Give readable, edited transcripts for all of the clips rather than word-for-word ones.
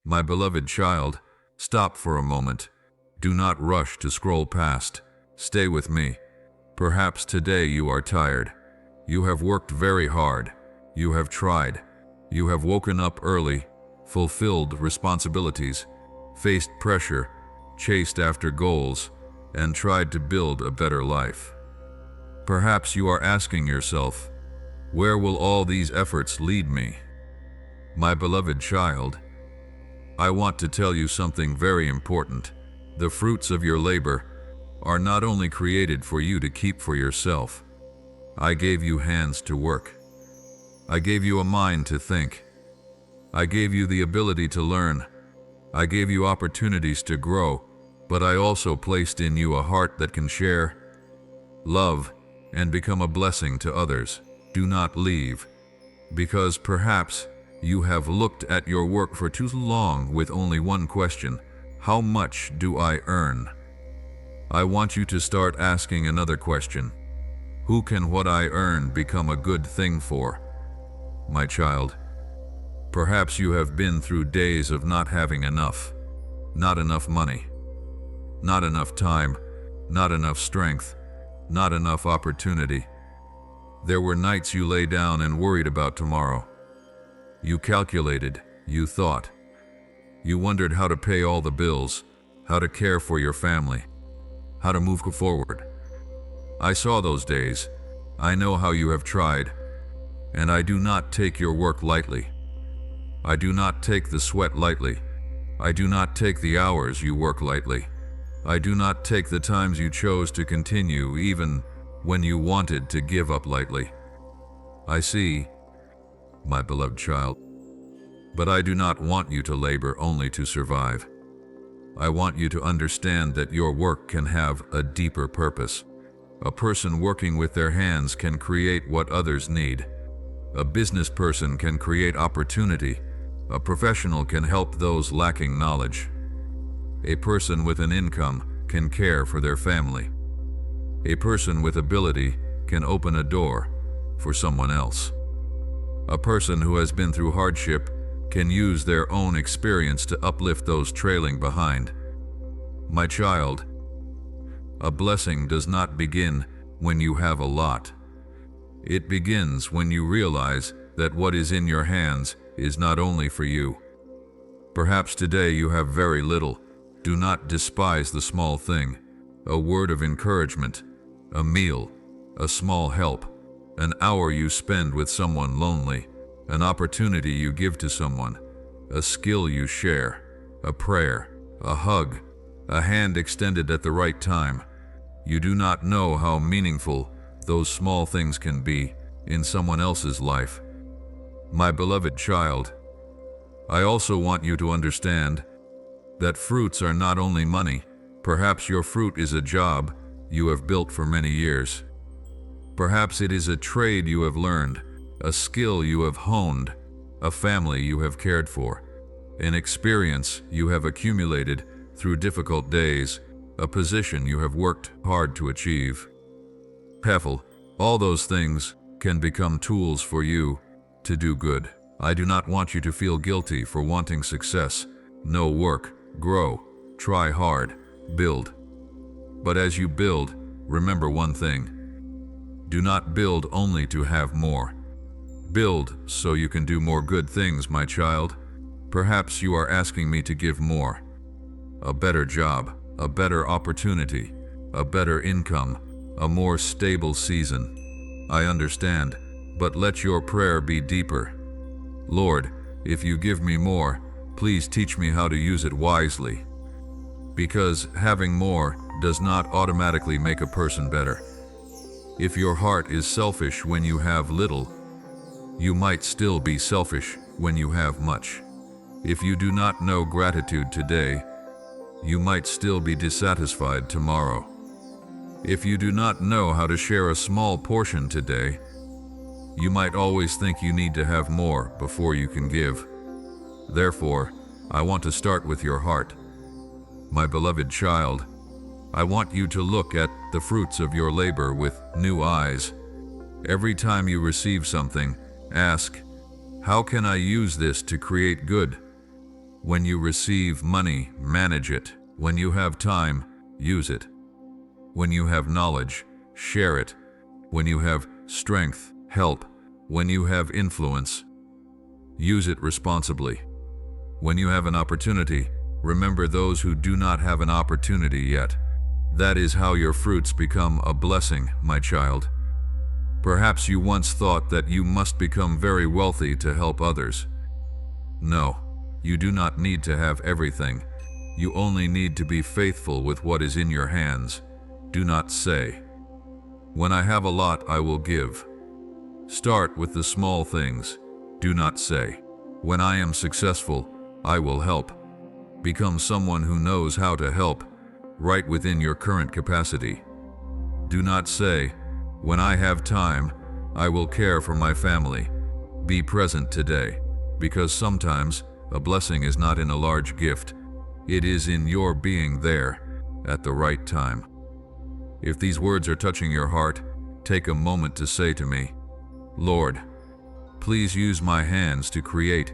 My beloved child, stop for a moment. Do not rush to scroll past. Stay with me. Perhaps today you are tired. You have worked very hard. You have tried. You have woken up early, fulfilled responsibilities, faced pressure, chased after goals, and tried to build a better life. Perhaps you are asking yourself, where will all these efforts lead me? My beloved child, I want to tell you something very important. The fruits of your labor are not only created for you to keep for yourself. I gave you hands to work. I gave you a mind to think. I gave you the ability to learn. I gave you opportunities to grow, but I also placed in you a heart that can share, love, and become a blessing to others. Do not leave, because perhaps you have looked at your work for too long with only one question: how much do I earn? I want you to start asking another question: who can what I earn become a good thing for? My child, perhaps you have been through days of not having enough. Not enough money, not enough time, not enough strength, not enough opportunity. There were nights you lay down and worried about tomorrow. You calculated, you thought. You wondered how to pay all the bills, how to care for your family, how to move forward. I saw those days. I know how you have tried, and I do not take your work lightly. I do not take the sweat lightly. I do not take the hours you work lightly. I do not take the times you chose to continue even when you wanted to give up lightly. I see, my beloved child, but I do not want you to labor only to survive. I want you to understand that your work can have a deeper purpose. A person working with their hands can create what others need. A business person can create opportunity. A professional can help those lacking knowledge. A person with an income can care for their family. A person with ability can open a door for someone else. A person who has been through hardship can use their own experience to uplift those trailing behind. My child, a blessing does not begin when you have a lot. It begins when you realize that what is in your hands is not only for you. Perhaps today you have very little. Do not despise the small thing: a word of encouragement, a meal, a small help, an hour you spend with someone lonely, an opportunity you give to someone, a skill you share, a prayer, a hug, a hand extended at the right time. You do not know how meaningful those small things can be in someone else's life. My beloved child, I also want you to understand that fruits are not only money. Perhaps your fruit is a job you have built for many years. Perhaps it is a trade you have learned, a skill you have honed, a family you have cared for, an experience you have accumulated through difficult days, a position you have worked hard to achieve. Peffel, all those things can become tools for you to do good. I do not want you to feel guilty for wanting success. No, work, grow, try hard, build. But as you build, remember one thing: do not build only to have more. Build so you can do more good things, my child. Perhaps you are asking me to give more. A better job, a better opportunity, a better income, a more stable season. I understand, but let your prayer be deeper. Lord, if you give me more, please teach me how to use it wisely. Because having more does not automatically make a person better. If your heart is selfish when you have little, you might still be selfish when you have much. If you do not know gratitude today, you might still be dissatisfied tomorrow. If you do not know how to share a small portion today, you might always think you need to have more before you can give. Therefore, I want to start with your heart. My beloved child, I want you to look at the fruits of your labor with new eyes. Every time you receive something, ask, how can I use this to create good? When you receive money, manage it. When you have time, use it. When you have knowledge, share it. When you have strength, help. When you have influence, use it responsibly. When you have an opportunity, remember those who do not have an opportunity yet. That is how your fruits become a blessing, my child. Perhaps you once thought that you must become very wealthy to help others. No, you do not need to have everything. You only need to be faithful with what is in your hands. Do not say, "When I have a lot, I will give." Start with the small things. Do not say, "When I am successful, I will help." Become someone who knows how to help, right within your current capacity. Do not say, "When I have time, I will care for my family." Be present today, because sometimes a blessing is not in a large gift. It is in your being there at the right time. If these words are touching your heart, take a moment to say to me, "Lord, please use my hands to create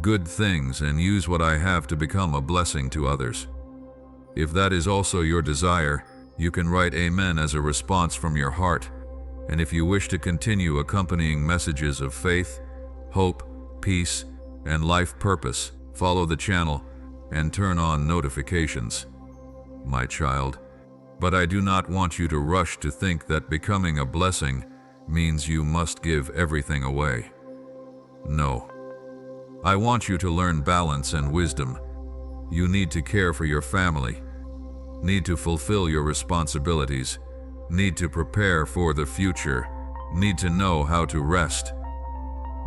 good things and use what I have to become a blessing to others." If that is also your desire, you can write Amen as a response from your heart. And if you wish to continue accompanying messages of faith, hope, peace, and life purpose, follow the channel and turn on notifications, my child. But I do not want you to rush to think that becoming a blessing means you must give everything away. No. I want you to learn balance and wisdom. You need to care for your family, need to fulfill your responsibilities, need to prepare for the future, need to know how to rest,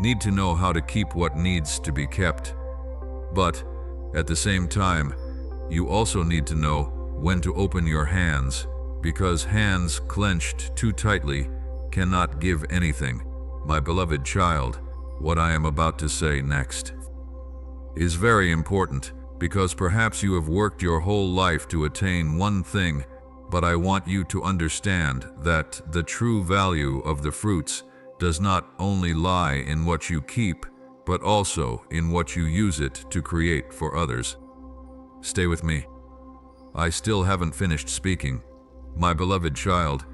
need to know how to keep what needs to be kept. But at the same time, you also need to know when to open your hands, because hands clenched too tightly cannot give anything. My beloved child, what I am about to say next is very important, because perhaps you have worked your whole life to attain one thing, but I want you to understand that the true value of the fruits does not only lie in what you keep, but also in what you use it to create for others. Stay with me. I still haven't finished speaking. My beloved child,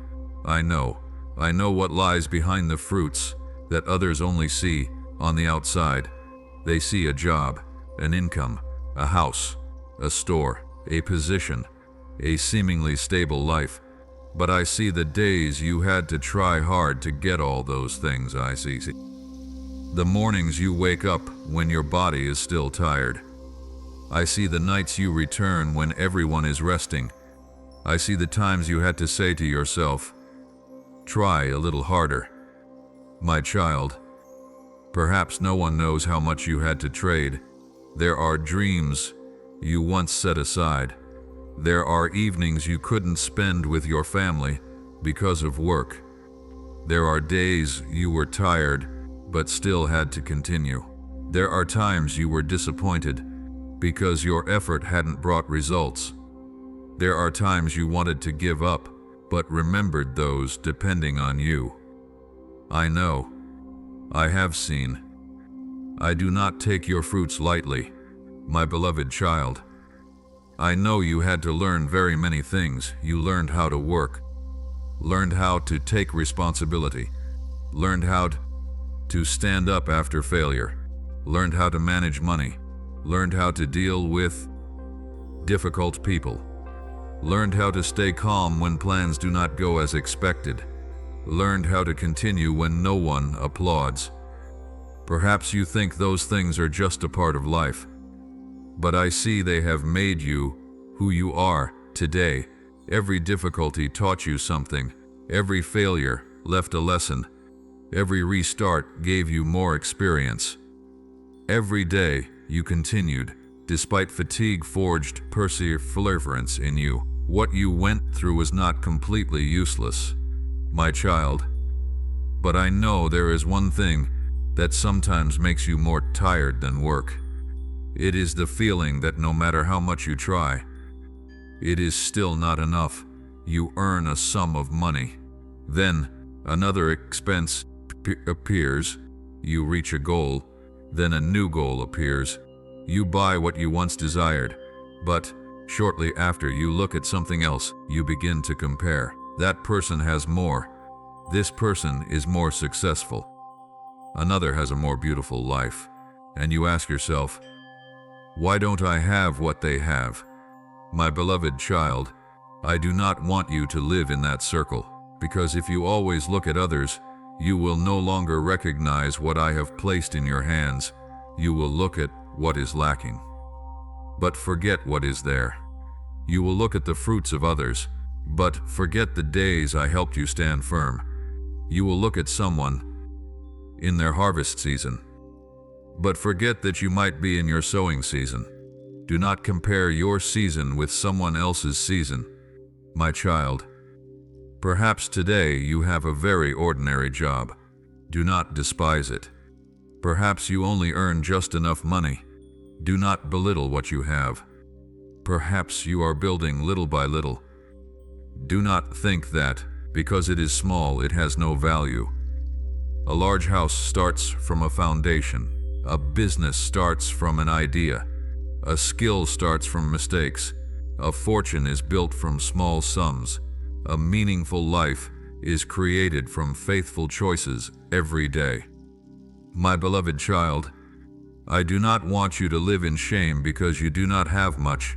I know what lies behind the fruits that others only see on the outside. They see a job, an income, a house, a store, a position, a seemingly stable life. But I see the days you had to try hard to get all those things. I see the mornings you wake up when your body is still tired. I see the nights you return when everyone is resting. I see the times you had to say to yourself, "Try a little harder." My child, perhaps no one knows how much you had to trade. There are dreams you once set aside. There are evenings you couldn't spend with your family because of work. There are days you were tired but still had to continue. There are times you were disappointed because your effort hadn't brought results. There are times you wanted to give up but remembered those depending on you. I know. I have seen. I do not take your fruits lightly, my beloved child. I know you had to learn very many things. You learned how to work, learned how to take responsibility, learned how to stand up after failure, learned how to manage money, learned how to deal with difficult people, learned how to stay calm when plans do not go as expected, learned how to continue when no one applauds. Perhaps you think those things are just a part of life, but I see they have made you who you are today. Every difficulty taught you something. Every failure left a lesson. Every restart gave you more experience. Every day you continued, despite fatigue forged perseverance in you. What you went through was not completely useless, my child. But I know there is one thing that sometimes makes you more tired than work. It is the feeling that no matter how much you try, it is still not enough. You earn a sum of money. Then another expense appears. You reach a goal. Then a new goal appears. You buy what you once desired, but shortly after you look at something else, you begin to compare. That person has more. This person is more successful. Another has a more beautiful life. And you ask yourself, why don't I have what they have? My beloved child, I do not want you to live in that circle, because if you always look at others, you will no longer recognize what I have placed in your hands. You will look at what is lacking, but forget what is there. You will look at the fruits of others, but forget the days I helped you stand firm. You will look at someone in their harvest season, but forget that you might be in your sowing season. Do not compare your season with someone else's season. My child, perhaps today you have a very ordinary job. Do not despise it. Perhaps you only earn just enough money. Do not belittle what you have. Perhaps you are building little by little. Do not think that, because it is small, it has no value. A large house starts from a foundation. A business starts from an idea. A skill starts from mistakes. A fortune is built from small sums. A meaningful life is created from faithful choices every day. My beloved child, I do not want you to live in shame because you do not have much.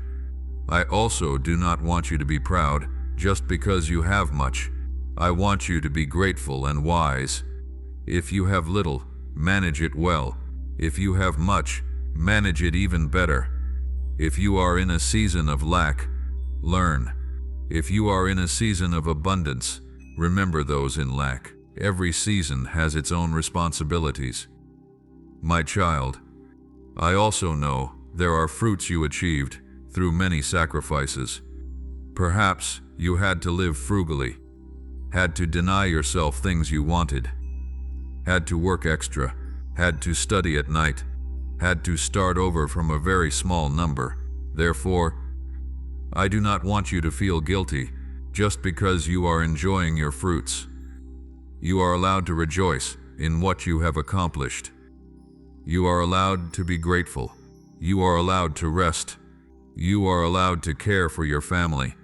I also do not want you to be proud just because you have much. I want you to be grateful and wise. If you have little, manage it well. If you have much, manage it even better. If you are in a season of lack, learn. If you are in a season of abundance, remember those in lack. Every season has its own responsibilities. My child, I also know there are fruits you achieved through many sacrifices. Perhaps you had to live frugally, had to deny yourself things you wanted, had to work extra, had to study at night, had to start over from a very small number. Therefore, I do not want you to feel guilty just because you are enjoying your fruits. You are allowed to rejoice in what you have accomplished. You are allowed to be grateful. You are allowed to rest. You are allowed to care for your family.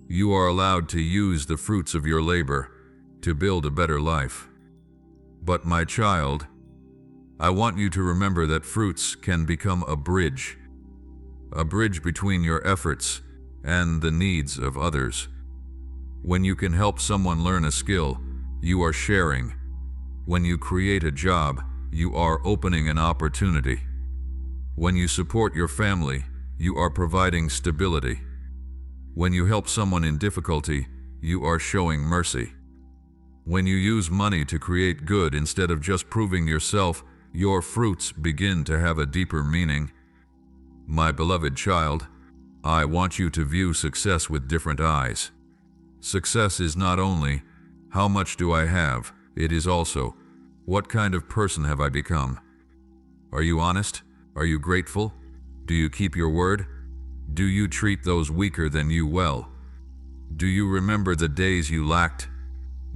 You are allowed to use the fruits of your labor to build a better life. But my child, I want you to remember that fruits can become a bridge between your efforts and the needs of others. When you can help someone learn a skill, you are sharing. When you create a job, you are opening an opportunity. When you support your family, you are providing stability. When you help someone in difficulty, you are showing mercy. When you use money to create good instead of just proving yourself, your fruits begin to have a deeper meaning. My beloved child, I want you to view success with different eyes. Success is not only, how much do I have? It is also, what kind of person have I become? Are you honest? Are you grateful? Do you keep your word? Do you treat those weaker than you well? Do you remember the days you lacked?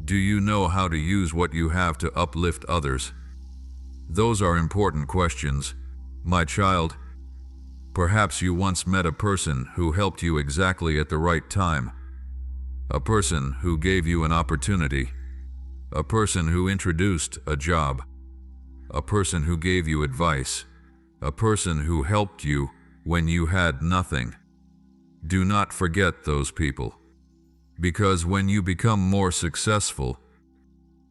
Do you know how to use what you have to uplift others? Those are important questions. My child, perhaps you once met a person who helped you exactly at the right time. A person who gave you an opportunity. A person who introduced a job. A person who gave you advice. A person who helped you when you had nothing. Do not forget those people. Because when you become more successful,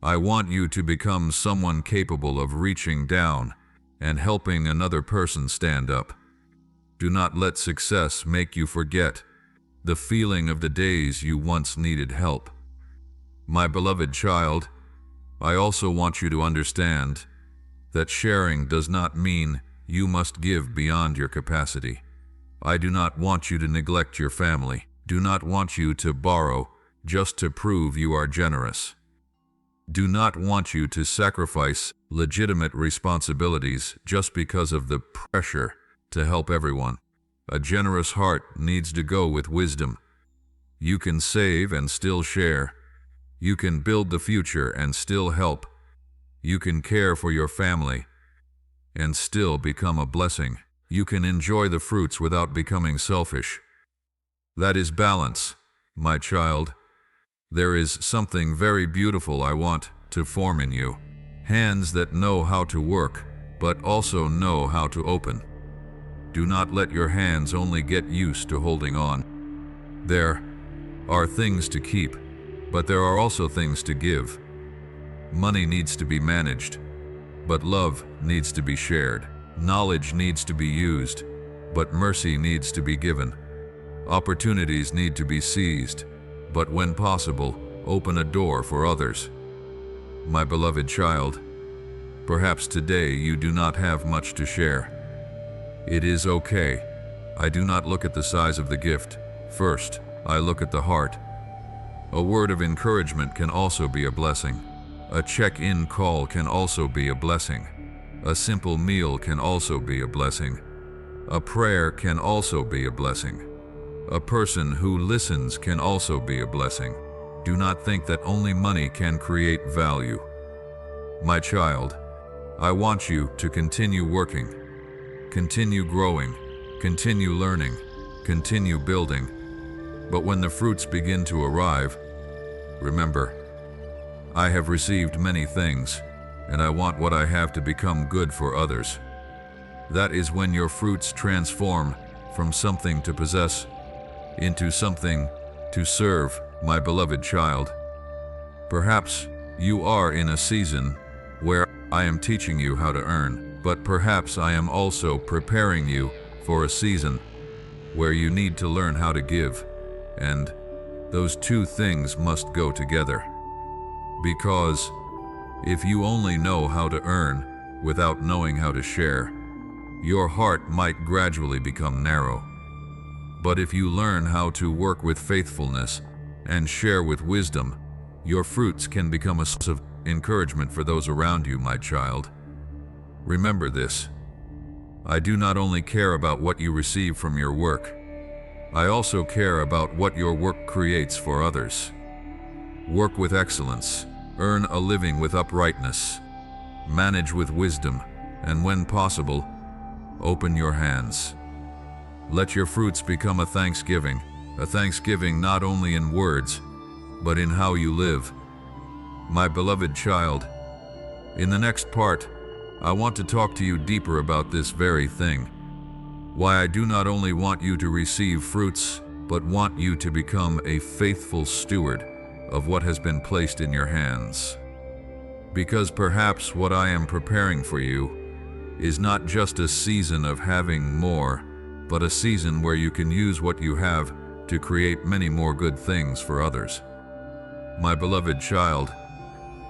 I want you to become someone capable of reaching down and helping another person stand up. Do not let success make you forget the feeling of the days you once needed help. My beloved child, I also want you to understand that sharing does not mean you must give beyond your capacity. I do not want you to neglect your family. Do not want you to borrow just to prove you are generous. Do not want you to sacrifice legitimate responsibilities just because of the pressure to help everyone. A generous heart needs to go with wisdom. You can save and still share. You can build the future and still help. You can care for your family and still become a blessing. You can enjoy the fruits without becoming selfish. That is balance, my child. There is something very beautiful I want to form in you. Hands that know how to work, but also know how to open. Do not let your hands only get used to holding on. There are things to keep, but there are also things to give. Money needs to be managed, but love needs to be shared. Knowledge needs to be used, but mercy needs to be given. Opportunities need to be seized, but when possible, open a door for others. My beloved child, perhaps today you do not have much to share. It is okay. I do not look at the size of the gift. First, I look at the heart. A word of encouragement can also be a blessing. A check-in call can also be a blessing. A simple meal can also be a blessing. A prayer can also be a blessing. A person who listens can also be a blessing. Do not think that only money can create value. My child, I want you to continue working, continue growing, continue learning, continue building. But when the fruits begin to arrive, remember, I have received many things, and I want what I have to become good for others. That is when your fruits transform from something to possess into something to serve, my beloved child. Perhaps you are in a season where I am teaching you how to earn, but perhaps I am also preparing you for a season where you need to learn how to give, and those two things must go together. Because if you only know how to earn without knowing how to share, your heart might gradually become narrow. But if you learn how to work with faithfulness and share with wisdom, your fruits can become a source of encouragement for those around you, my child. Remember this. I do not only care about what you receive from your work, I also care about what your work creates for others. Work with excellence, earn a living with uprightness, manage with wisdom, and when possible, open your hands. Let your fruits become a thanksgiving not only in words, but in how you live. My beloved child, in the next part, I want to talk to you deeper about this very thing. Why I do not only want you to receive fruits, but want you to become a faithful steward of what has been placed in your hands. Because perhaps what I am preparing for you is not just a season of having more, but a season where you can use what you have to create many more good things for others. My beloved child,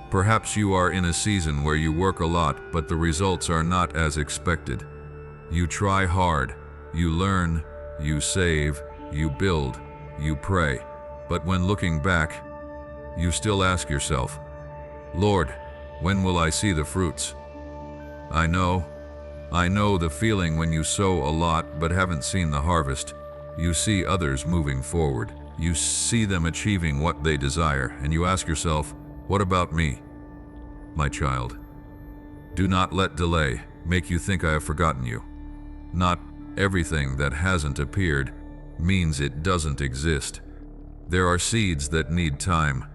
perhaps you are in a season where you work a lot, but the results are not as expected. You try hard, you learn, you save, you build, you pray, but when looking back, you still ask yourself, Lord, when will I see the fruits? I know the feeling when you sow a lot but haven't seen the harvest. You see others moving forward. You see them achieving what they desire, and you ask yourself, what about me? My child, do not let delay make you think I have forgotten you. Not everything that hasn't appeared means it doesn't exist. There are seeds that need time.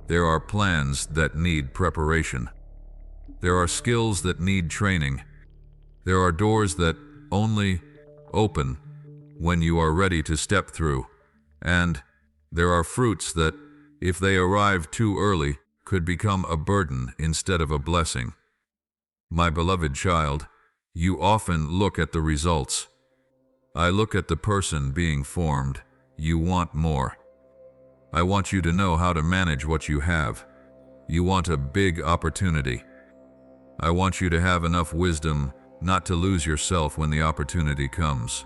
There are plans that need preparation. There are skills that need training. There are doors that only open when you are ready to step through. And there are fruits that, if they arrive too early, could become a burden instead of a blessing. My beloved child, you often look at the results. I look at the person being formed. You want more. I want you to know how to manage what you have. You want a big opportunity. I want you to have enough wisdom not to lose yourself when the opportunity comes.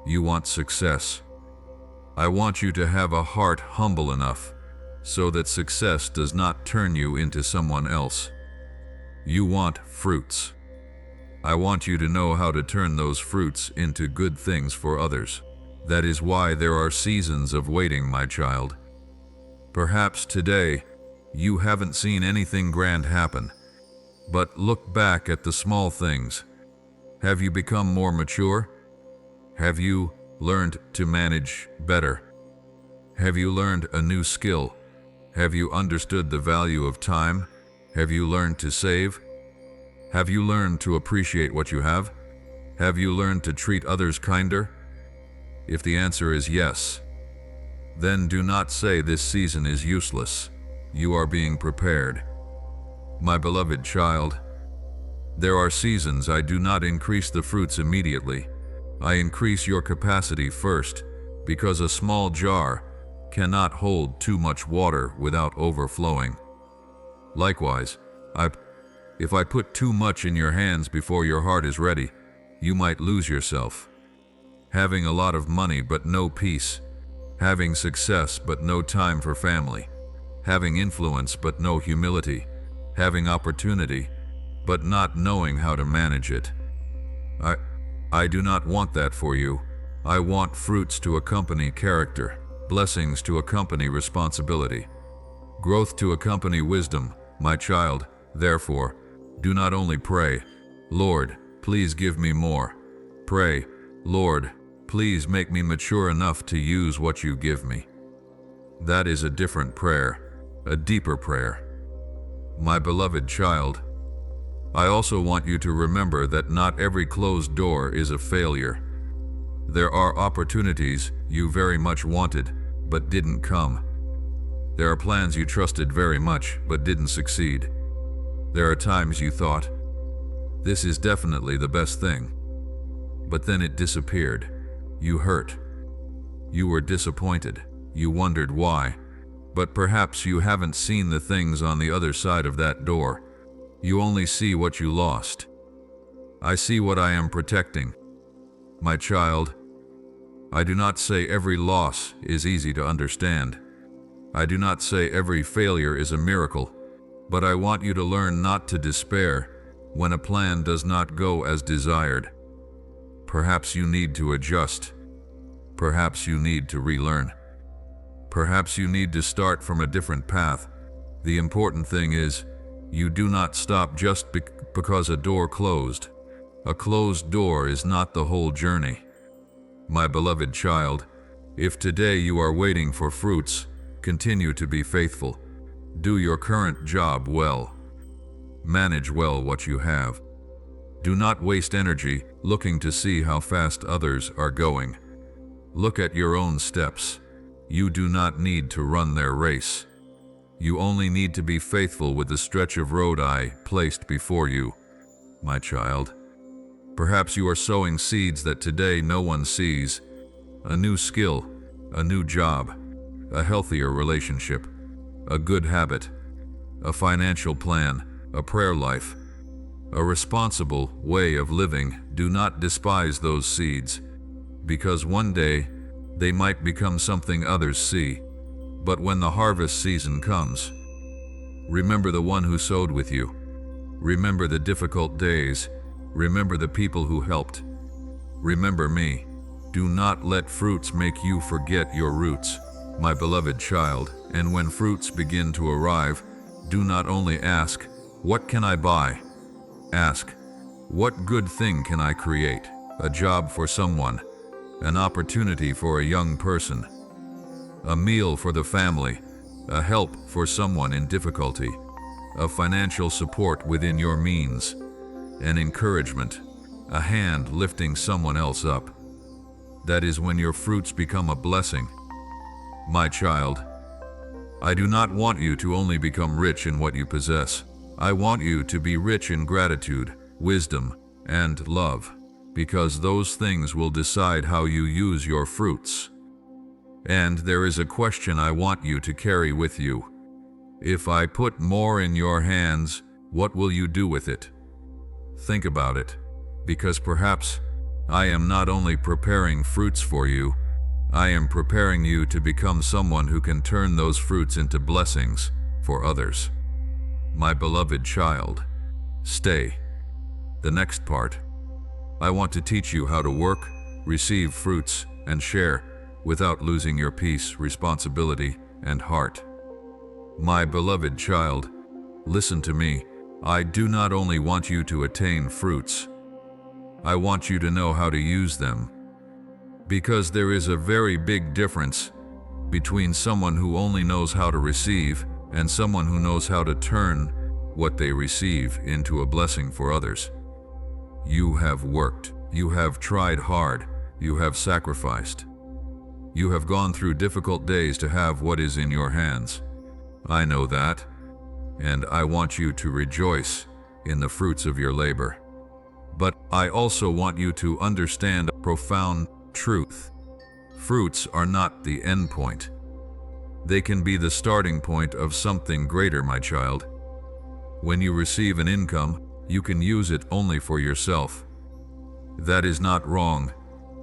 You want success. I want you to have a heart humble enough so that success does not turn you into someone else. You want fruits. I want you to know how to turn those fruits into good things for others. That is why there are seasons of waiting, my child. Perhaps today you haven't seen anything grand happen, but look back at the small things. Have you become more mature? Have you learned to manage better? Have you learned a new skill? Have you understood the value of time? Have you learned to save? Have you learned to appreciate what you have? Have you learned to treat others kinder? If the answer is yes, then do not say this season is useless. You are being prepared. My beloved child, there are seasons I do not increase the fruits immediately. I increase your capacity first, because a small jar cannot hold too much water without overflowing. Likewise, if I put too much in your hands before your heart is ready, you might lose yourself. Having a lot of money but no peace, having success but no time for family, having influence but no humility, having opportunity but not knowing how to manage it. I do not want that for you. I want fruits to accompany character, blessings to accompany responsibility, growth to accompany wisdom, my child. Therefore, do not only pray, Lord, please give me more. Pray, Lord, please make me mature enough to use what you give me. That is a different prayer, a deeper prayer. My beloved child, I also want you to remember that not every closed door is a failure. There are opportunities you very much wanted, but didn't come. There are plans you trusted very much, but didn't succeed. There are times you thought, this is definitely the best thing. But then it disappeared. You hurt. You were disappointed. You wondered why. But perhaps you haven't seen the things on the other side of that door. You only see what you lost. I see what I am protecting. My child, I do not say every loss is easy to understand. I do not say every failure is a miracle, but I want you to learn not to despair when a plan does not go as desired. Perhaps you need to adjust. Perhaps you need to relearn. Perhaps you need to start from a different path. The important thing is, you do not stop just because a door closed. A closed door is not the whole journey. My beloved child, if today you are waiting for fruits, continue to be faithful. Do your current job well. Manage well what you have. Do not waste energy looking to see how fast others are going. Look at your own steps. You do not need to run their race. You only need to be faithful with the stretch of road I placed before you, my child. Perhaps you are sowing seeds that today no one sees. A new skill, a new job, a healthier relationship, a good habit, a financial plan, a prayer life, a responsible way of living. Do not despise those seeds, because one day they might become something others see. But when the harvest season comes, remember the one who sowed with you. Remember the difficult days. Remember the people who helped. Remember me. Do not let fruits make you forget your roots, my beloved child. And when fruits begin to arrive, do not only ask, what can I buy? Ask, what good thing can I create? A job for someone, an opportunity for a young person, a meal for the family, a help for someone in difficulty, a financial support within your means, an encouragement, a hand lifting someone else up. That is when your fruits become a blessing. My child, I do not want you to only become rich in what you possess. I want you to be rich in gratitude, wisdom, and love, because those things will decide how you use your fruits. And there is a question I want you to carry with you. If I put more in your hands, what will you do with it? Think about it, because perhaps I am not only preparing fruits for you, I am preparing you to become someone who can turn those fruits into blessings for others. My beloved child, stay. The next part, I want to teach you how to work, receive fruits, and share without losing your peace, responsibility, and heart. My beloved child, listen to me. I do not only want you to attain fruits. I want you to know how to use them. Because there is a very big difference between someone who only knows how to receive and someone who knows how to turn what they receive into a blessing for others. You have worked. You have tried hard. You have sacrificed. You have gone through difficult days to have what is in your hands. I know that, and I want you to rejoice in the fruits of your labor. But I also want you to understand a profound truth. Fruits are not the end point. They can be the starting point of something greater, my child. When you receive an income, you can use it only for yourself. That is not wrong.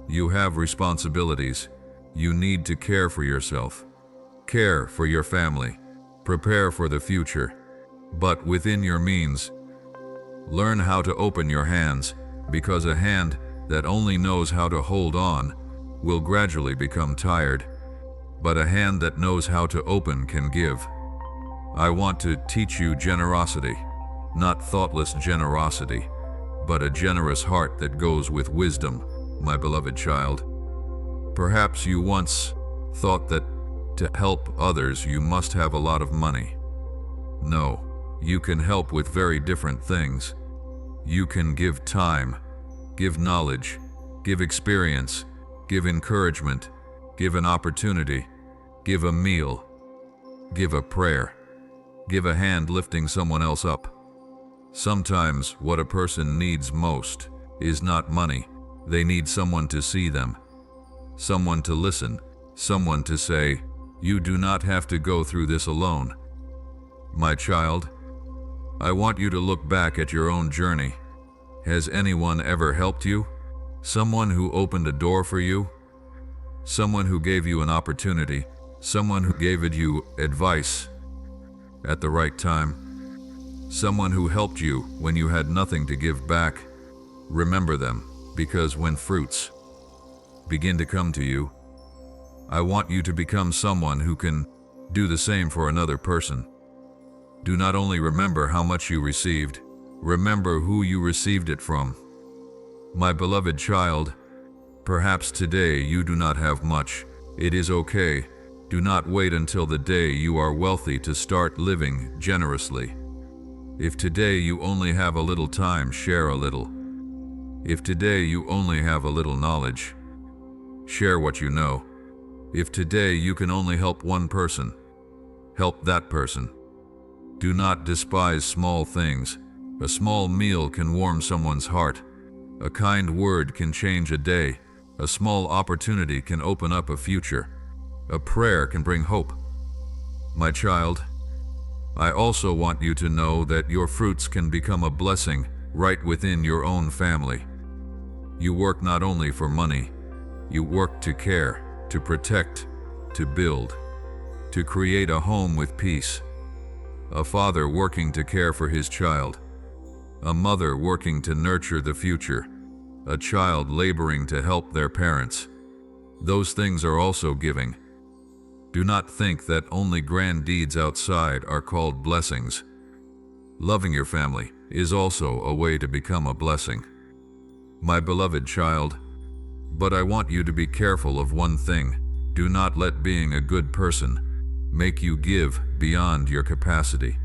You have responsibilities. You need to care for yourself. Care for your family. Prepare for the future. But within your means, learn how to open your hands, because a hand that only knows how to hold on will gradually become tired. But a hand that knows how to open can give. I want to teach you generosity, not thoughtless generosity, but a generous heart that goes with wisdom, my beloved child. Perhaps you once thought that to help others you must have a lot of money. No, you can help with very different things. You can give time, give knowledge, give experience, give encouragement, give an opportunity, give a meal, give a prayer, give a hand lifting someone else up. Sometimes what a person needs most is not money. They need someone to see them, someone to listen, someone to say, "You do not have to go through this alone." My child, I want you to look back at your own journey. Has anyone ever helped you? Someone who opened a door for you? Someone who gave you an opportunity? Someone who gave you advice at the right time? Someone who helped you when you had nothing to give back? Remember them, because when fruits begin to come to you, I want you to become someone who can do the same for another person. Do not only remember how much you received, remember who you received it from. My beloved child, perhaps today you do not have much. It is okay. Do not wait until the day you are wealthy to start living generously. If today you only have a little time, share a little. If today you only have a little knowledge, share what you know. If today you can only help one person, help that person. Do not despise small things. A small meal can warm someone's heart. A kind word can change a day. A small opportunity can open up a future. A prayer can bring hope. My child, I also want you to know that your fruits can become a blessing right within your own family. You work not only for money, you work to care, to protect, to build, to create a home with peace. A father working to care for his child. A mother working to nurture the future. A child laboring to help their parents. Those things are also giving. Do not think that only grand deeds outside are called blessings. Loving your family is also a way to become a blessing. My beloved child, but I want you to be careful of one thing. Do not let being a good person make you give beyond your capacity.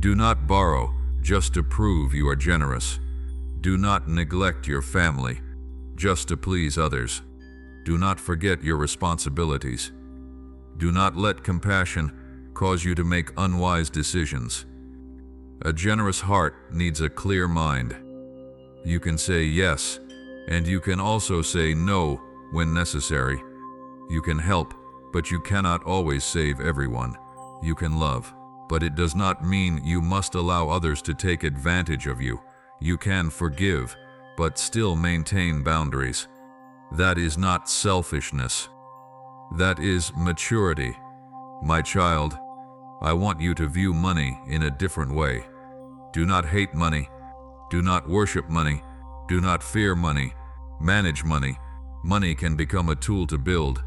Do not borrow just to prove you are generous. Do not neglect your family just to please others. Do not forget your responsibilities. Do not let compassion cause you to make unwise decisions. A generous heart needs a clear mind. You can say yes, and you can also say no when necessary. You can help, but you cannot always save everyone. You can love, but it does not mean you must allow others to take advantage of you. You can forgive, but still maintain boundaries. That is not selfishness. That is maturity. My child, I want you to view money in a different way. Do not hate money. Do not worship money. Do not fear money. Manage money. Money can become a tool to build,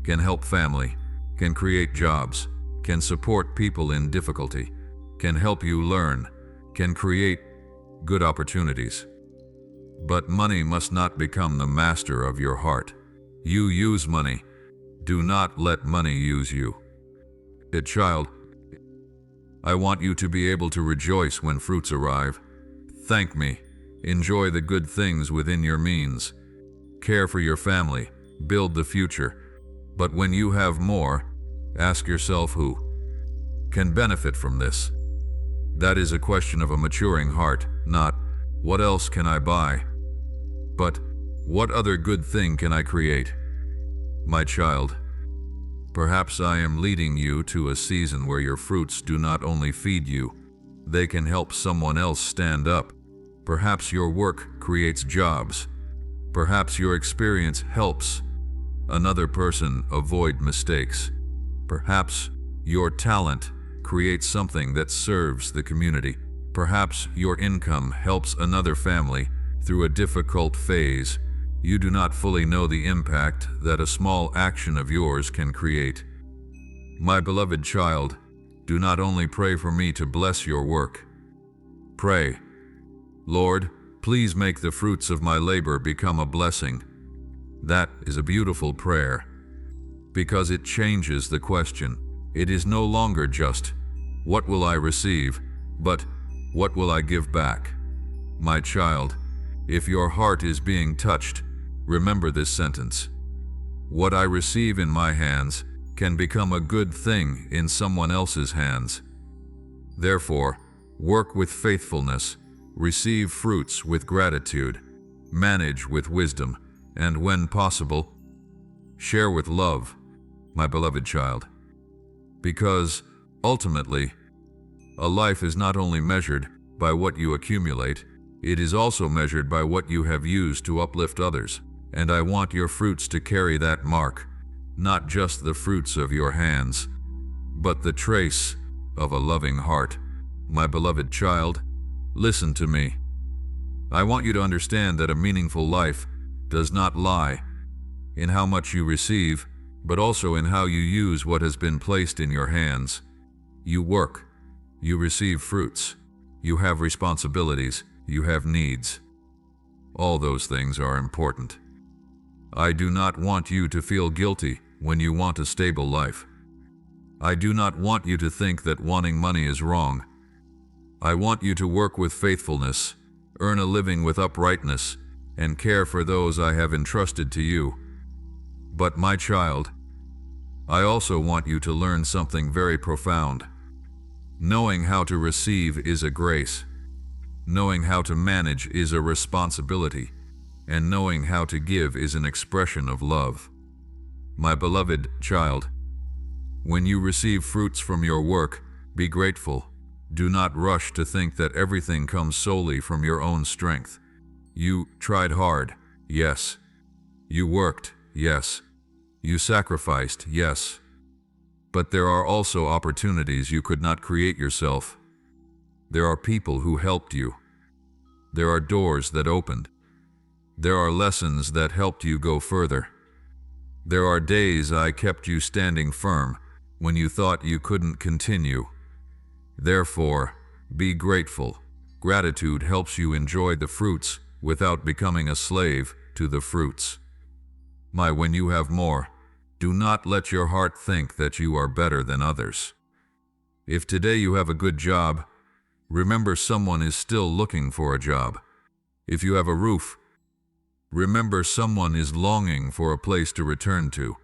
can help family, can create jobs, can support people in difficulty, can help you learn, can create good opportunities. But money must not become the master of your heart. You use money. Do not let money use you. Child, I want you to be able to rejoice when fruits arrive. Thank me. Enjoy the good things within your means. Care for your family. Build the future. But when you have more, ask yourself who can benefit from this. That is a question of a maturing heart, not what else can I buy, but what other good thing can I create? My child, perhaps I am leading you to a season where your fruits do not only feed you, they can help someone else stand up. Perhaps your work creates jobs. Perhaps your experience helps another person avoid mistakes. Perhaps your talent creates something that serves the community. Perhaps your income helps another family through a difficult phase. You do not fully know the impact that a small action of yours can create. My beloved child, do not only pray for me to bless your work. Pray, Lord, please make the fruits of my labor become a blessing. That is a beautiful prayer, because it changes the question. It is no longer just, what will I receive, but what will I give back? My child, if your heart is being touched, remember this sentence. What I receive in my hands can become a good thing in someone else's hands. Therefore, work with faithfulness, receive fruits with gratitude, manage with wisdom, and when possible, share with love, my beloved child. Because, ultimately, a life is not only measured by what you accumulate, it is also measured by what you have used to uplift others. And I want your fruits to carry that mark, not just the fruits of your hands, but the trace of a loving heart. My beloved child, listen to me. I want you to understand that a meaningful life does not lie in how much you receive, but also in how you use what has been placed in your hands. You work, you receive fruits, you have responsibilities, you have needs. All those things are important. I do not want you to feel guilty when you want a stable life. I do not want you to think that wanting money is wrong. I want you to work with faithfulness, earn a living with uprightness, and care for those I have entrusted to you. But my child, I also want you to learn something very profound. Knowing how to receive is a grace. Knowing how to manage is a responsibility. And knowing how to give is an expression of love. My beloved child, when you receive fruits from your work, be grateful. Do not rush to think that everything comes solely from your own strength. You tried hard, yes. You worked, yes. You sacrificed, yes. But there are also opportunities you could not create yourself. There are people who helped you. There are doors that opened. There are lessons that helped you go further. There are days I kept you standing firm when you thought you couldn't continue. Therefore, be grateful. Gratitude helps you enjoy the fruits without becoming a slave to the fruits. When you have more, do not let your heart think that you are better than others. If today you have a good job, remember someone is still looking for a job. If you have a roof, remember someone is longing for a place to return to.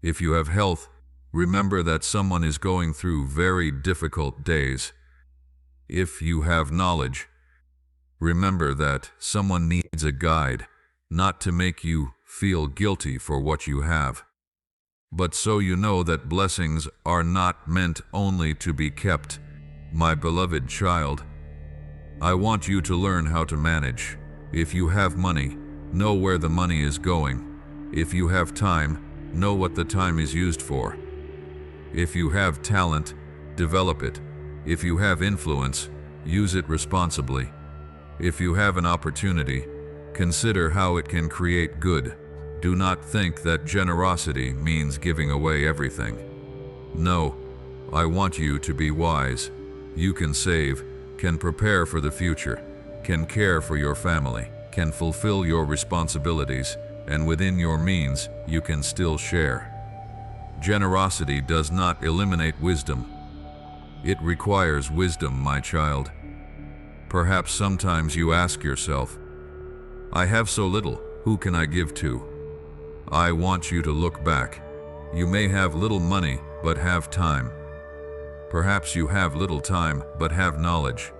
If you have health, remember that someone is going through very difficult days. If you have knowledge, remember that someone needs a guide, not to make you feel guilty for what you have, but so you know that blessings are not meant only to be kept. My beloved child, I want you to learn how to manage. If you have money, know where the money is going. If you have time, know what the time is used for. If you have talent, develop it. If you have influence, use it responsibly. If you have an opportunity, consider how it can create good. Do not think that generosity means giving away everything. No, I want you to be wise. You can save, can prepare for the future, can care for your family, can fulfill your responsibilities, and within your means, you can still share. Generosity does not eliminate wisdom. It requires wisdom, my child. Perhaps sometimes you ask yourself, I have so little, who can I give to? I want you to look back. You may have little money, but have time. Perhaps you have little time, but have knowledge.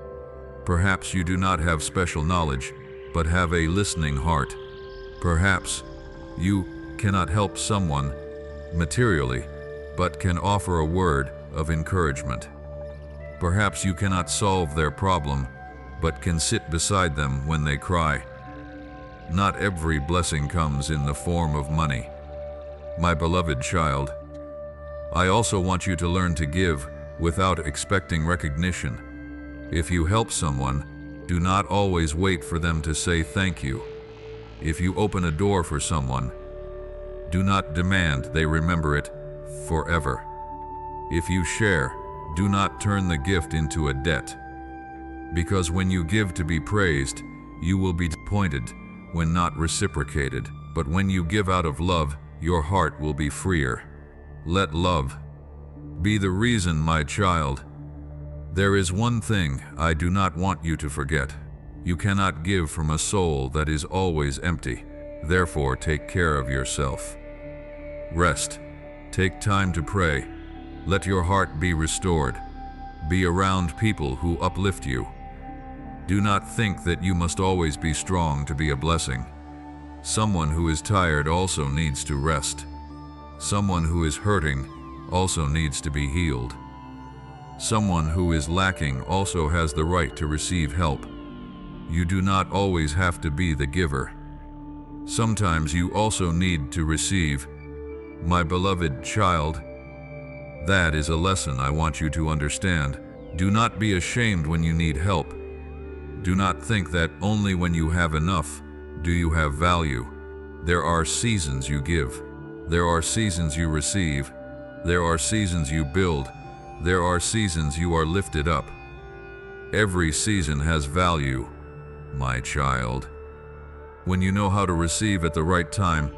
Perhaps you do not have special knowledge, but have a listening heart. Perhaps you cannot help someone materially, but can offer a word of encouragement. Perhaps you cannot solve their problem, but can sit beside them when they cry. Not every blessing comes in the form of money. My beloved child, I also want you to learn to give without expecting recognition. If you help someone, do not always wait for them to say thank you. If you open a door for someone, do not demand they remember it forever. If you share, do not turn the gift into a debt. Because when you give to be praised, you will be disappointed when not reciprocated. But when you give out of love, your heart will be freer. Let love be the reason, my child. There is one thing I do not want you to forget. You cannot give from a soul that is always empty. Therefore, take care of yourself. Rest. Take time to pray. Let your heart be restored. Be around people who uplift you. Do not think that you must always be strong to be a blessing. Someone who is tired also needs to rest. Someone who is hurting also needs to be healed. Someone who is lacking also has the right to receive help. You do not always have to be the giver. Sometimes you also need to receive. My beloved child, that is a lesson I want you to understand. Do not be ashamed when you need help. Do not think that only when you have enough do you have value. There are seasons you give. There are seasons you receive. There are seasons you build. There are seasons you are lifted up. Every season has value, my child. When you know how to receive at the right time,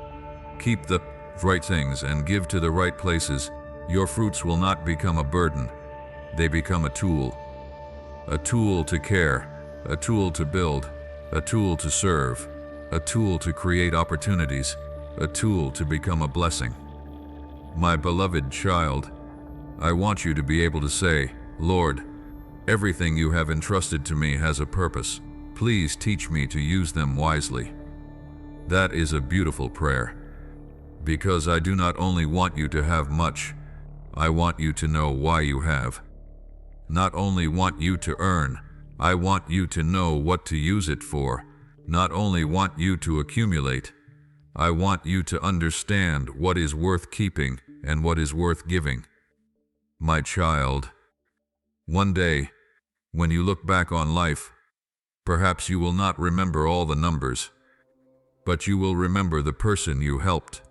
keep the right things and give to the right places, your fruits will not become a burden. They become a tool to care, a tool to build, a tool to serve, a tool to create opportunities, a tool to become a blessing. My beloved child, I want you to be able to say, Lord, everything you have entrusted to me has a purpose. Please teach me to use them wisely. That is a beautiful prayer, because I do not only want you to have much, I want you to know why you have. Not only want you to earn, I want you to know what to use it for. Not only want you to accumulate, I want you to understand what is worth keeping and what is worth giving. My child, one day, when you look back on life, perhaps you will not remember all the numbers, but you will remember the person you helped,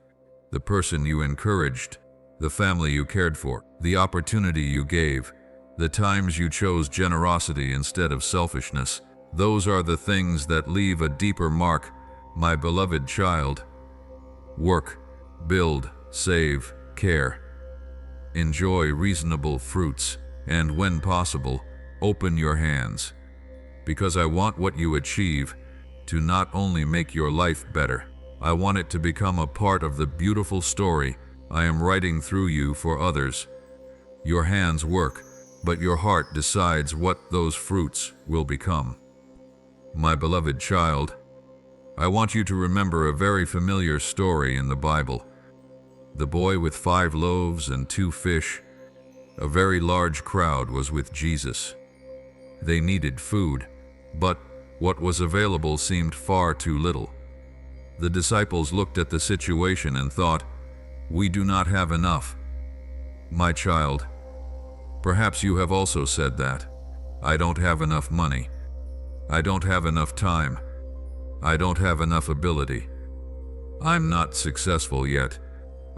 the person you encouraged, the family you cared for, the opportunity you gave, the times you chose generosity instead of selfishness. Those are the things that leave a deeper mark, my beloved child. Work, build, save, care. Enjoy reasonable fruits, and when possible, open your hands. Because I want what you achieve to not only make your life better, I want it to become a part of the beautiful story I am writing through you for others. Your hands work, but your heart decides what those fruits will become. My beloved child, I want you to remember a very familiar story in the Bible. The boy with 5 loaves and 2 fish. A very large crowd was with Jesus. They needed food, but what was available seemed far too little. The disciples looked at the situation and thought, "We do not have enough." My child, perhaps you have also said that. I don't have enough money. I don't have enough time. I don't have enough ability. I'm not successful yet.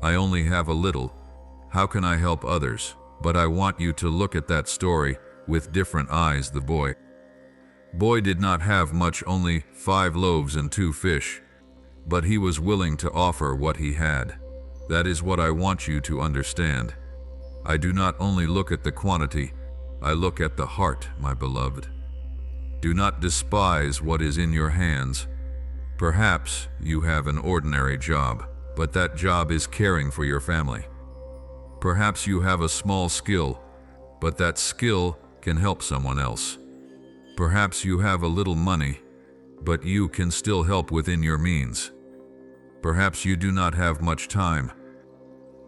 I only have a little. How can I help others? But I want you to look at that story with different eyes. The boy Boy did not have much, only 5 loaves and 2 fish, but he was willing to offer what he had. That is what I want you to understand. I do not only look at the quantity, I look at the heart, my beloved. Do not despise what is in your hands. Perhaps you have an ordinary job, but that job is caring for your family. Perhaps you have a small skill, but that skill can help someone else. Perhaps you have a little money, but you can still help within your means. Perhaps you do not have much time,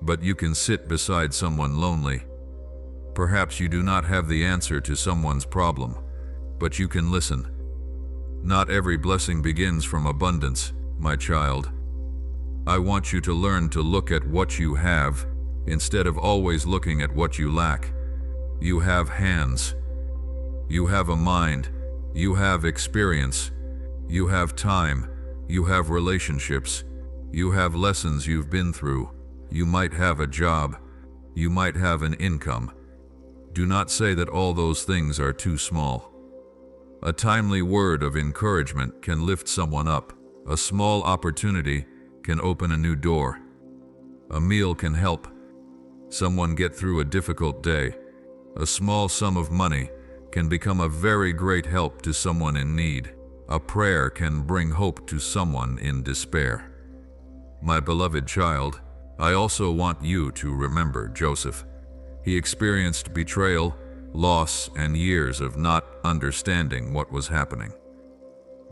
but you can sit beside someone lonely. Perhaps you do not have the answer to someone's problem, but you can listen. Not every blessing begins from abundance, my child. I want you to learn to look at what you have instead of always looking at what you lack. You have hands. You have a mind. You have experience. You have time. You have relationships. You have lessons you've been through. You might have a job. You might have an income. Do not say that all those things are too small. A timely word of encouragement can lift someone up. A small opportunity can open a new door. A meal can help someone get through a difficult day. A small sum of money can become a very great help to someone in need. A prayer can bring hope to someone in despair. My beloved child, I also want you to remember Joseph. He experienced betrayal, loss, and years of not understanding what was happening.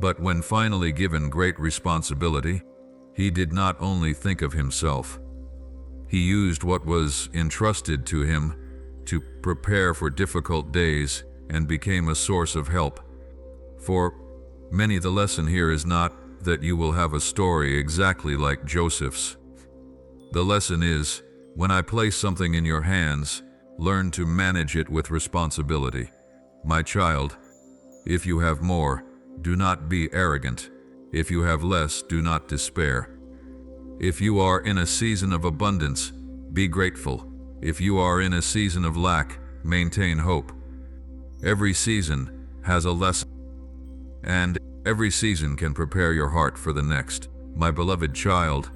But when finally given great responsibility, he did not only think of himself. He used what was entrusted to him to prepare for difficult days and became a source of help. For many, the lesson here is not that you will have a story exactly like Joseph's. The lesson is, when I place something in your hands, learn to manage it with responsibility. My child, if you have more, do not be arrogant. If you have less, do not despair. If you are in a season of abundance, be grateful. If you are in a season of lack, maintain hope. Every season has a lesson, and every season can prepare your heart for the next. My beloved child,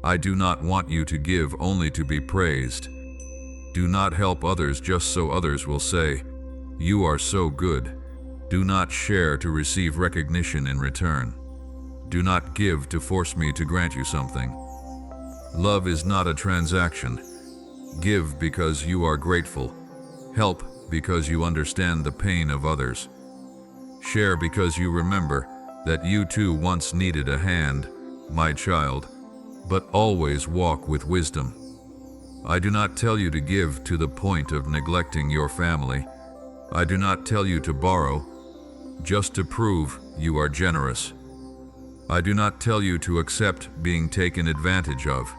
I do not want you to give only to be praised. Do not help others just so others will say, "You are so good." Do not share to receive recognition in return. Do not give to force me to grant you something. Love is not a transaction. Give because you are grateful. Help because you understand the pain of others. Share because you remember that you too once needed a hand, my child, but always walk with wisdom. I do not tell you to give to the point of neglecting your family. I do not tell you to borrow just to prove you are generous. I do not tell you to accept being taken advantage of.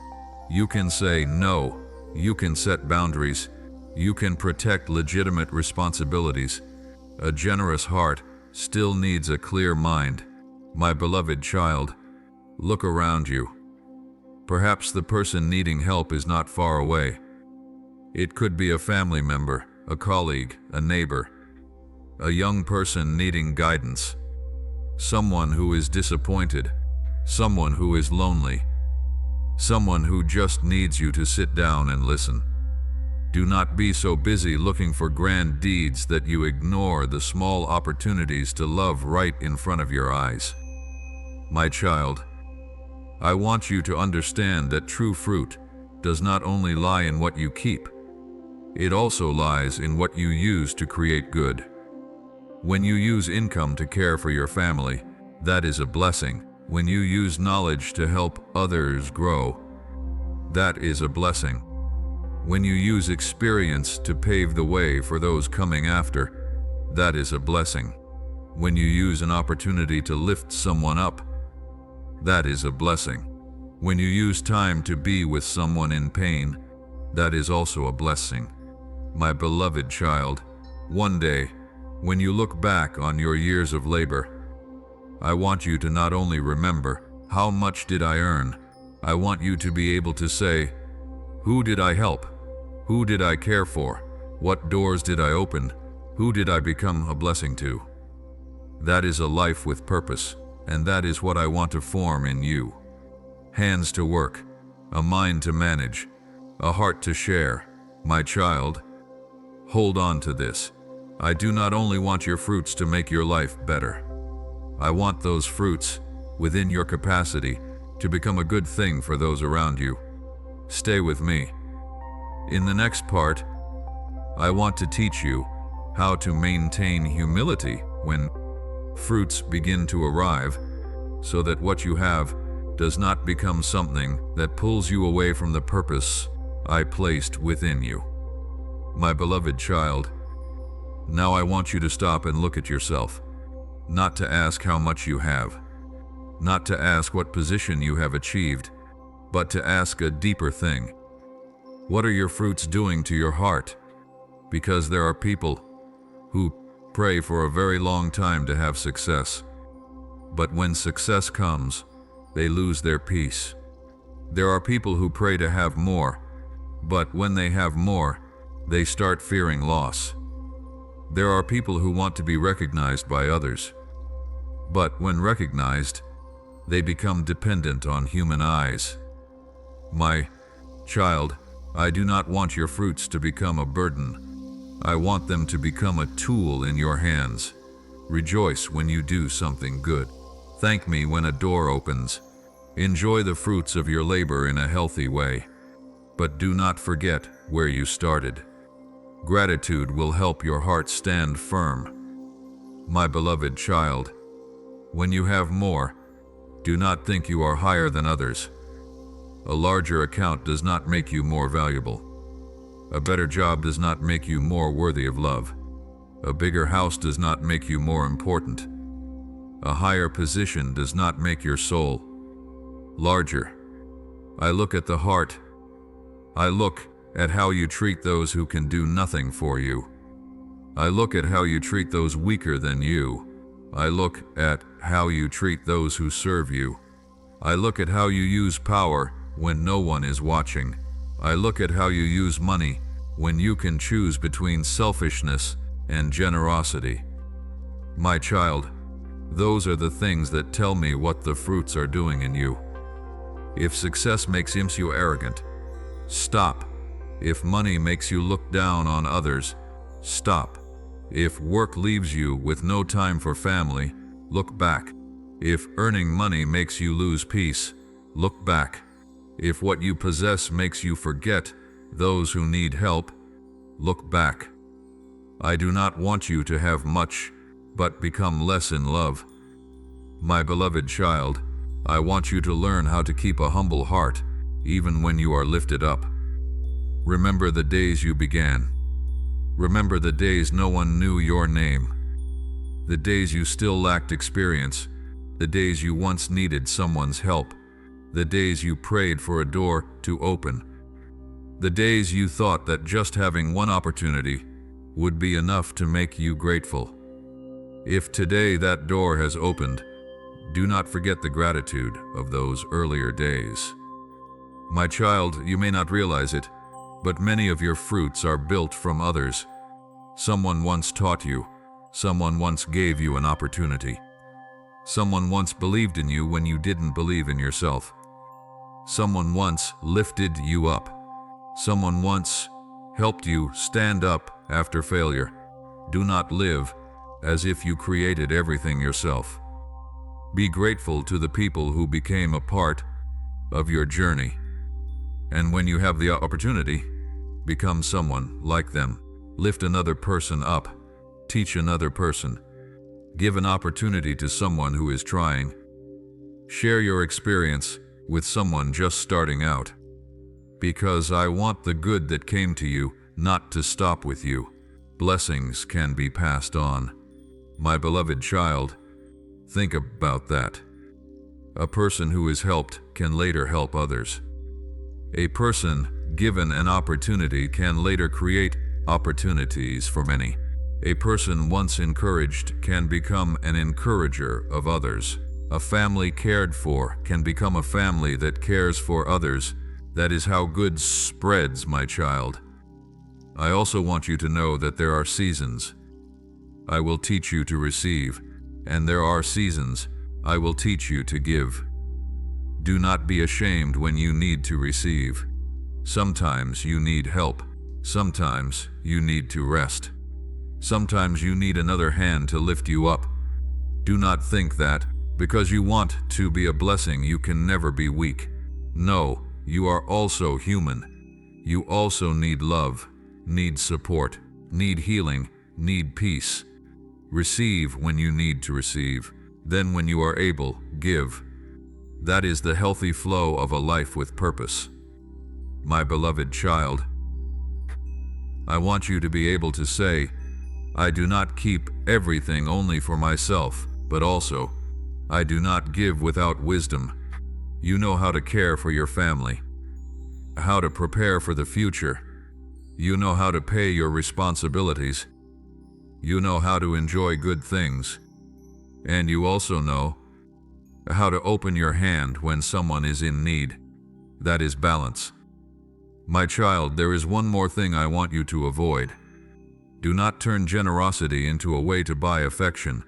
You can say no. You can set boundaries. You can protect legitimate responsibilities. A generous heart still needs a clear mind. My beloved child, look around you. Perhaps the person needing help is not far away. It could be a family member, a colleague, a neighbor, a young person needing guidance, someone who is disappointed, someone who is lonely, someone who just needs you to sit down and listen. Do not be so busy looking for grand deeds that you ignore the small opportunities to love right in front of your eyes. My child, I want you to understand that true fruit does not only lie in what you keep, it also lies in what you use to create good. When you use income to care for your family, that is a blessing. When you use knowledge to help others grow, that is a blessing. When you use experience to pave the way for those coming after, that is a blessing. When you use an opportunity to lift someone up, that is a blessing. When you use time to be with someone in pain, that is also a blessing. My beloved child, one day, when you look back on your years of labor, I want you to not only remember, how much did I earn? I want you to be able to say, who did I help? Who did I care for? What doors did I open? Who did I become a blessing to? That is a life with purpose, and that is what I want to form in you. Hands to work, a mind to manage, a heart to share. My child, hold on to this. I do not only want your fruits to make your life better. I want those fruits, within your capacity, to become a good thing for those around you. Stay with me. In the next part, I want to teach you how to maintain humility when fruits begin to arrive, so that what you have does not become something that pulls you away from the purpose I placed within you. My beloved child, now I want you to stop and look at yourself, not to ask how much you have, not to ask what position you have achieved, but to ask a deeper thing. What are your fruits doing to your heart? Because there are people who pray for a very long time to have success, but when success comes, they lose their peace. There are people who pray to have more, but when they have more, they start fearing loss. There are people who want to be recognized by others, but when recognized, they become dependent on human eyes. My child, I do not want your fruits to become a burden. I want them to become a tool in your hands. Rejoice when you do something good. Thank me when a door opens. Enjoy the fruits of your labor in a healthy way. But do not forget where you started. Gratitude will help your heart stand firm. My beloved child, when you have more, do not think you are higher than others. A larger account does not make you more valuable. A better job does not make you more worthy of love. A bigger house does not make you more important. A higher position does not make your soul larger. I look at the heart. I look at how you treat those who can do nothing for you. I look at how you treat those weaker than you. I look at how you treat those who serve you. I look at how you use power when no one is watching. I look at how you use money when you can choose between selfishness and generosity. My child, those are the things that tell me what the fruits are doing in you. If success makes you arrogant, stop. If money makes you look down on others, stop. If work leaves you with no time for family, look back. If earning money makes you lose peace, look back. If what you possess makes you forget those who need help, look back. I do not want you to have much, but become less in love. My beloved child, I want you to learn how to keep a humble heart, even when you are lifted up. Remember the days you began. Remember the days no one knew your name. The days you still lacked experience. The days you once needed someone's help. The days you prayed for a door to open. The days you thought that just having one opportunity would be enough to make you grateful. If today that door has opened, do not forget the gratitude of those earlier days. My child, you may not realize it, but many of your fruits are built from others. Someone once taught you. Someone once gave you an opportunity. Someone once believed in you when you didn't believe in yourself. Someone once lifted you up. Someone once helped you stand up after failure. Do not live as if you created everything yourself. Be grateful to the people who became a part of your journey. And when you have the opportunity, become someone like them. Lift another person up. Teach another person. Give an opportunity to someone who is trying. Share your experience with someone just starting out. Because I want the good that came to you not to stop with you. Blessings can be passed on. My beloved child, think about that. A person who is helped can later help others. A person given an opportunity can later create opportunities for many. A person once encouraged can become an encourager of others. A family cared for can become a family that cares for others. That is how good spreads, my child. I also want you to know that there are seasons. I will teach you to receive, and there are seasons. I will teach you to give. Do not be ashamed when you need to receive. Sometimes you need help. Sometimes you need to rest. Sometimes you need another hand to lift you up. Do not think that, because you want to be a blessing, you can never be weak. No, you are also human. You also need love, need support, need healing, need peace. Receive when you need to receive. Then when you are able, give. That is the healthy flow of a life with purpose. My beloved child, I want you to be able to say, I do not keep everything only for myself, but also, I do not give without wisdom. You know how to care for your family, how to prepare for the future. You know how to pay your responsibilities. You know how to enjoy good things. And you also know how to open your hand when someone is in need. That is balance. My child, there is one more thing I want you to avoid. Do not turn generosity into a way to buy affection.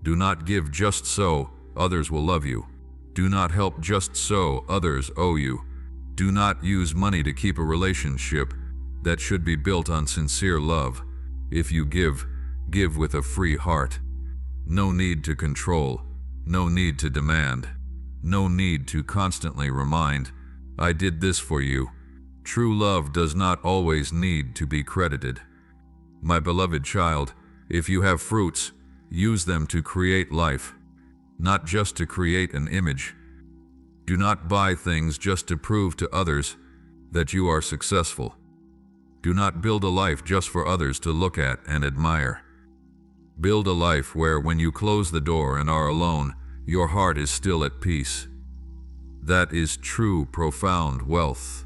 Do not give just so others will love you. Do not help just so others owe you. Do not use money to keep a relationship that should be built on sincere love. If you give, give with a free heart. No need to control. No need to demand. No need to constantly remind, I did this for you. True love does not always need to be credited. My beloved child, if you have fruits, use them to create life, not just to create an image. Do not buy things just to prove to others that you are successful. Do not build a life just for others to look at and admire. Build a life where when you close the door and are alone, your heart is still at peace. That is true, profound wealth.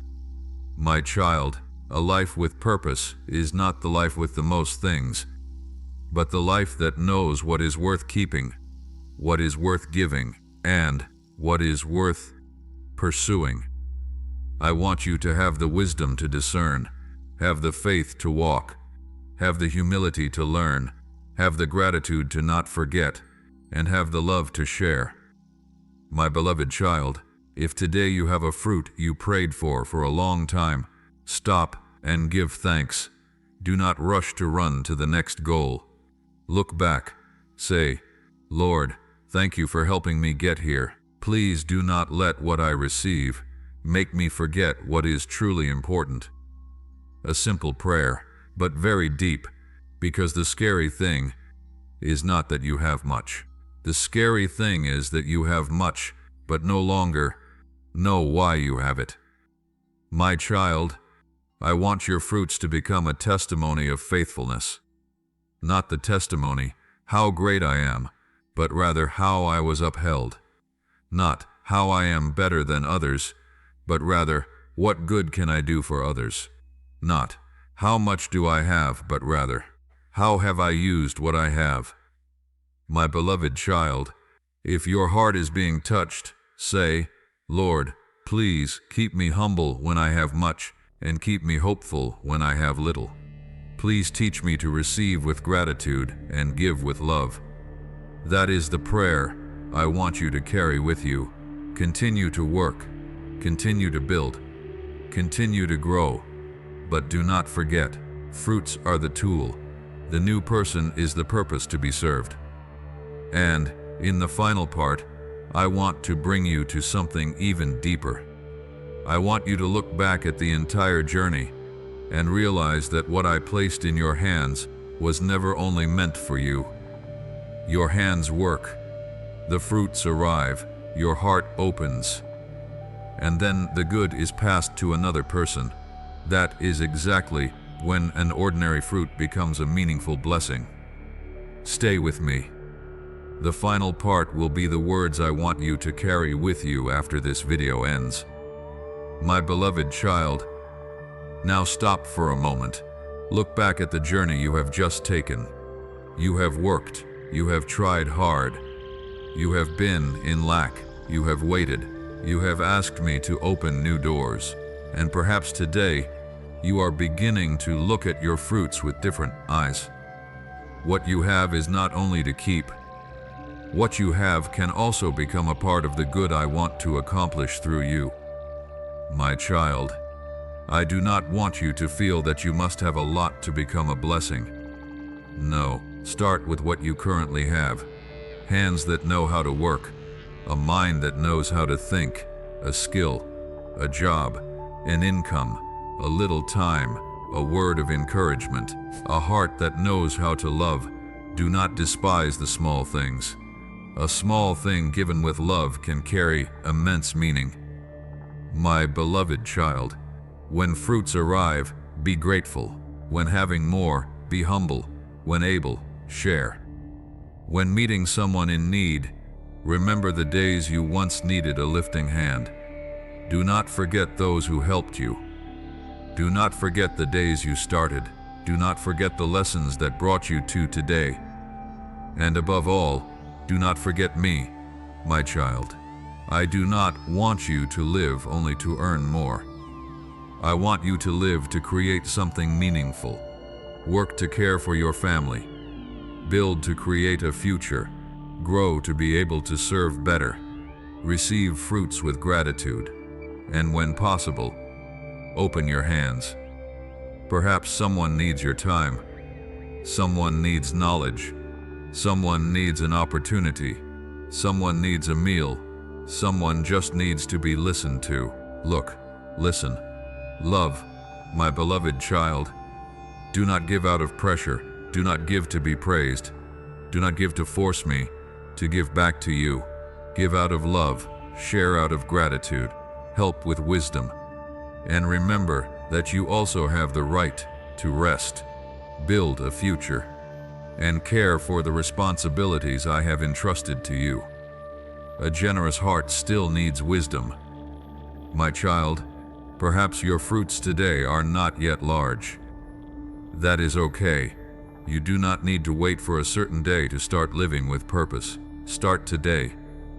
My child, a life with purpose is not the life with the most things, but the life that knows what is worth keeping, what is worth giving, and what is worth pursuing. I want you to have the wisdom to discern, have the faith to walk, have the humility to learn, have the gratitude to not forget, and have the love to share. My beloved child, if today you have a fruit you prayed for a long time, stop and give thanks. Do not rush to run to the next goal. Look back. Say, Lord, thank you for helping me get here. Please do not let what I receive make me forget what is truly important. A simple prayer, but very deep, because the scary thing is not that you have much. The scary thing is that you have much, but no longer know why you have it. My child, I want your fruits to become a testimony of faithfulness. Not the testimony, how great I am, but rather how I was upheld. Not how I am better than others, but rather what good can I do for others. Not how much do I have, but rather how have I used what I have. My beloved child, if your heart is being touched, say, Lord, please keep me humble when I have much, and keep me hopeful when I have little. Please teach me to receive with gratitude and give with love. That is the prayer I want you to carry with you. Continue to work, continue to build, continue to grow, but do not forget, fruits are the tool. The new person is the purpose to be served. And, in the final part, I want to bring you to something even deeper. I want you to look back at the entire journey and realize that what I placed in your hands was never only meant for you. Your hands work, the fruits arrive, your heart opens, and then the good is passed to another person. That is exactly when an ordinary fruit becomes a meaningful blessing. Stay with me. The final part will be the words I want you to carry with you after this video ends. My beloved child, now stop for a moment. Look back at the journey you have just taken. You have worked, you have tried hard. You have been in lack, you have waited, you have asked me to open new doors. And perhaps today, you are beginning to look at your fruits with different eyes. What you have is not only to keep, What you have can also become a part of the good I want to accomplish through you. My child, I do not want you to feel that you must have a lot to become a blessing. No, start with what you currently have. Hands that know how to work, a mind that knows how to think, a skill, a job, an income, a little time, a word of encouragement, a heart that knows how to love. Do not despise the small things. A small thing given with love can carry immense meaning. My beloved child, when fruits arrive, be grateful. When having more, be humble. When able, share. When meeting someone in need, remember the days you once needed a lifting hand. Do not forget those who helped you. Do not forget the days you started. Do not forget the lessons that brought you to today. And above all, do not forget me, my child. I do not want you to live only to earn more. I want you to live to create something meaningful. Work to care for your family. Build to create a future. Grow to be able to serve better. Receive fruits with gratitude. And when possible, open your hands. Perhaps someone needs your time. Someone needs knowledge. Someone needs an opportunity. Someone needs a meal. Someone just needs to be listened to. Look, listen, love, my beloved child. Do not give out of pressure. Do not give to be praised. Do not give to force me to give back to you. Give out of love. Share out of gratitude. Help with wisdom. And remember that you also have the right to rest, build a future, and care for the responsibilities I have entrusted to you. A generous heart still needs wisdom. My child, perhaps your fruits today are not yet large. That is okay. You do not need to wait for a certain day to start living with purpose. Start today.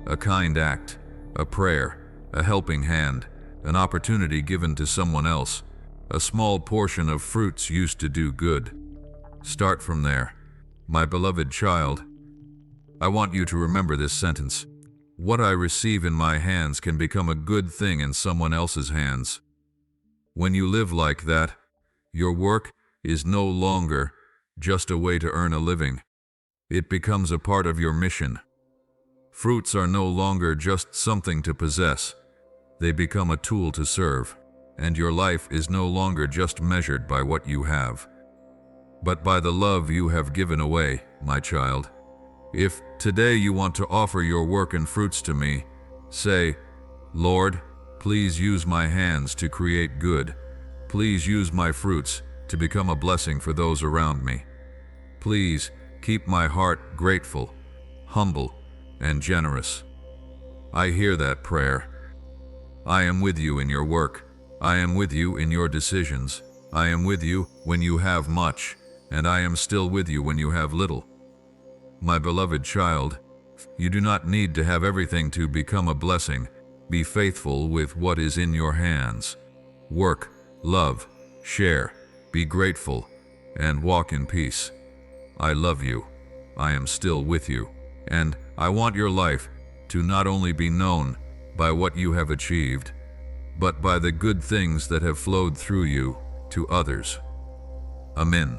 A kind act, a prayer, a helping hand, an opportunity given to someone else, a small portion of fruits used to do good. Start from there. My beloved child, I want you to remember this sentence. What I receive in my hands can become a good thing in someone else's hands. When you live like that, your work is no longer just a way to earn a living. It becomes a part of your mission. Fruits are no longer just something to possess. They become a tool to serve, and your life is no longer just measured by what you have, but by the love you have given away, my child. If today you want to offer your work and fruits to me, say, Lord, please use my hands to create good. Please use my fruits to become a blessing for those around me. Please keep my heart grateful, humble, and generous. I hear that prayer. I am with you in your work. I am with you in your decisions. I am with you when you have much, and I am still with you when you have little. My beloved child, you do not need to have everything to become a blessing. Be faithful with what is in your hands. Work, love, share, be grateful, and walk in peace. I love you. I am still with you, and I want your life to not only be known by what you have achieved, but by the good things that have flowed through you to others. Amen.